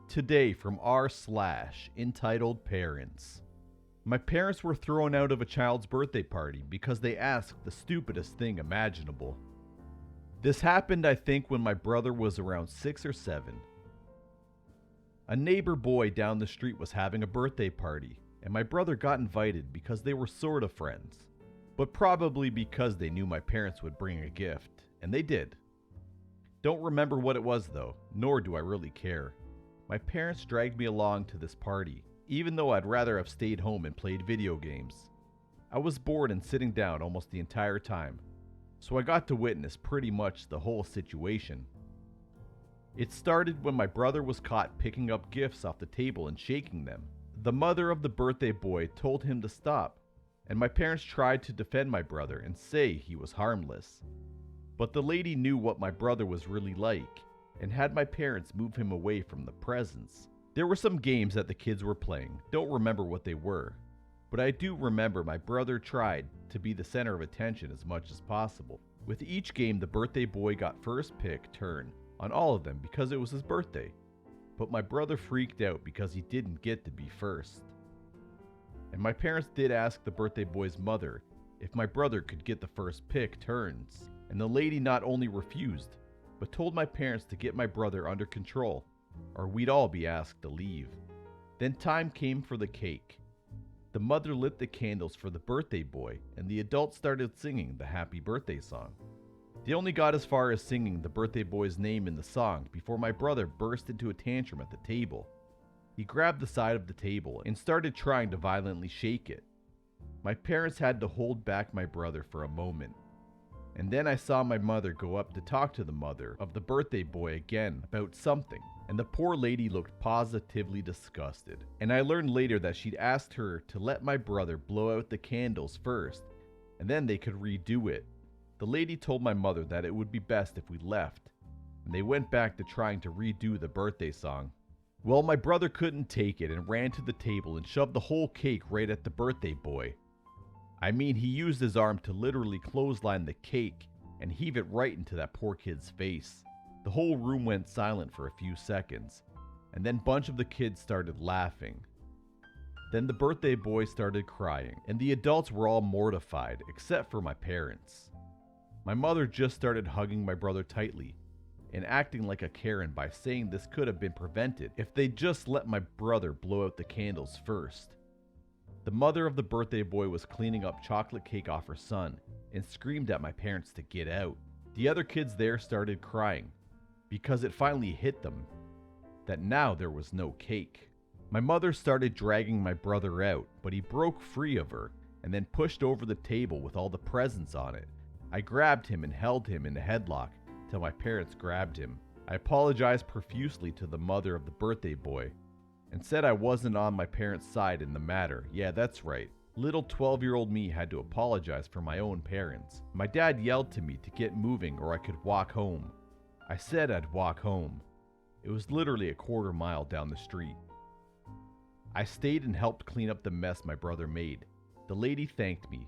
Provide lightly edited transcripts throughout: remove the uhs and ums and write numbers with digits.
Today from r/EntitledParents. My parents were thrown out of a child's birthday party because they asked the stupidest thing imaginable. This happened, I think, when my brother was around 6 or 7. A neighbor boy down the street was having a birthday party, and my brother got invited because they were sort of friends, but probably because they knew my parents would bring a gift, and they did. Don't remember what it was though, nor do I really care. My parents dragged me along to this party, even though I'd rather have stayed home and played video games. I was bored and sitting down almost the entire time, so I got to witness pretty much the whole situation. It started when my brother was caught picking up gifts off the table and shaking them. The mother of the birthday boy told him to stop, and my parents tried to defend my brother and say he was harmless. But the lady knew what my brother was really like, and had my parents move him away from the presents. There were some games that the kids were playing, don't remember what they were, but I do remember my brother tried to be the center of attention as much as possible. With each game, the birthday boy got first pick turn on all of them because it was his birthday, but my brother freaked out because he didn't get to be first. And my parents did ask the birthday boy's mother if my brother could get the first pick turns, and the lady not only refused, but told my parents to get my brother under control, or we'd all be asked to leave. Then time came for the cake. The mother lit the candles for the birthday boy, and the adults started singing the happy birthday song. They only got as far as singing the birthday boy's name in the song before my brother burst into a tantrum at the table. He grabbed the side of the table and started trying to violently shake it. My parents had to hold back my brother for a moment. And then I saw my mother go up to talk to the mother of the birthday boy again about something, and the poor lady looked positively disgusted. And I learned later that she'd asked her to let my brother blow out the candles first, and then they could redo it. The lady told my mother that it would be best if we left, and they went back to trying to redo the birthday song. Well, my brother couldn't take it and ran to the table and shoved the whole cake right at the birthday boy. I mean, he used his arm to literally clothesline the cake and heave it right into that poor kid's face. The whole room went silent for a few seconds, and then a bunch of the kids started laughing. Then the birthday boy started crying, and the adults were all mortified, except for my parents. My mother just started hugging my brother tightly and acting like a Karen by saying this could have been prevented if they'd just let my brother blow out the candles first. The mother of the birthday boy was cleaning up chocolate cake off her son and screamed at my parents to get out. The other kids there started crying because it finally hit them that now there was no cake. My mother started dragging my brother out, but he broke free of her and then pushed over the table with all the presents on it. I grabbed him and held him in a headlock till my parents grabbed him. I apologized profusely to the mother of the birthday boy and said I wasn't on my parents' side in the matter. Yeah, that's right. Little 12-year-old me had to apologize for my own parents. My dad yelled to me to get moving or I could walk home. I said I'd walk home. It was literally a quarter mile down the street. I stayed and helped clean up the mess my brother made. The lady thanked me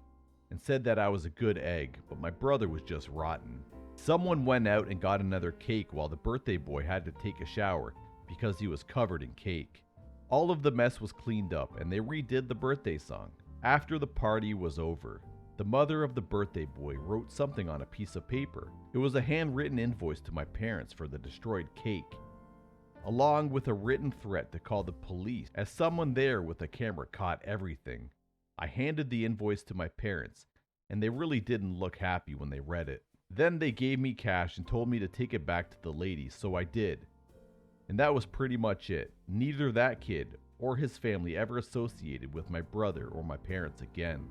and said that I was a good egg, but my brother was just rotten. Someone went out and got another cake while the birthday boy had to take a shower because he was covered in cake. All of the mess was cleaned up and they redid the birthday song. After the party was over, the mother of the birthday boy wrote something on a piece of paper. It was a handwritten invoice to my parents for the destroyed cake, along with a written threat to call the police as someone there with a camera caught everything. I handed the invoice to my parents and they really didn't look happy when they read it. Then they gave me cash and told me to take it back to the lady, so I did. And that was pretty much it. Neither that kid or his family ever associated with my brother or my parents again.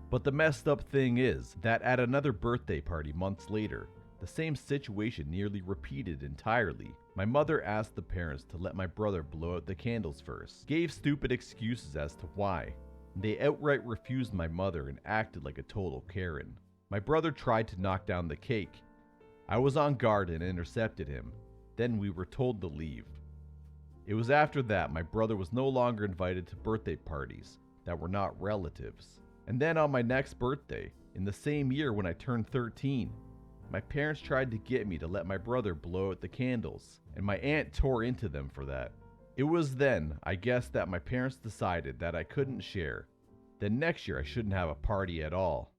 But the messed up thing is that at another birthday party months later, the same situation nearly repeated entirely. My mother asked the parents to let my brother blow out the candles first, gave stupid excuses as to why. They outright refused my mother and acted like a total Karen. My brother tried to knock down the cake. I was on guard and intercepted him. Then we were told to leave. It was after that my brother was no longer invited to birthday parties that were not relatives. And then on my next birthday, in the same year when I turned 13, my parents tried to get me to let my brother blow out the candles, and my aunt tore into them for that. It was then, I guess, that my parents decided that I couldn't share. Then next year I shouldn't have a party at all.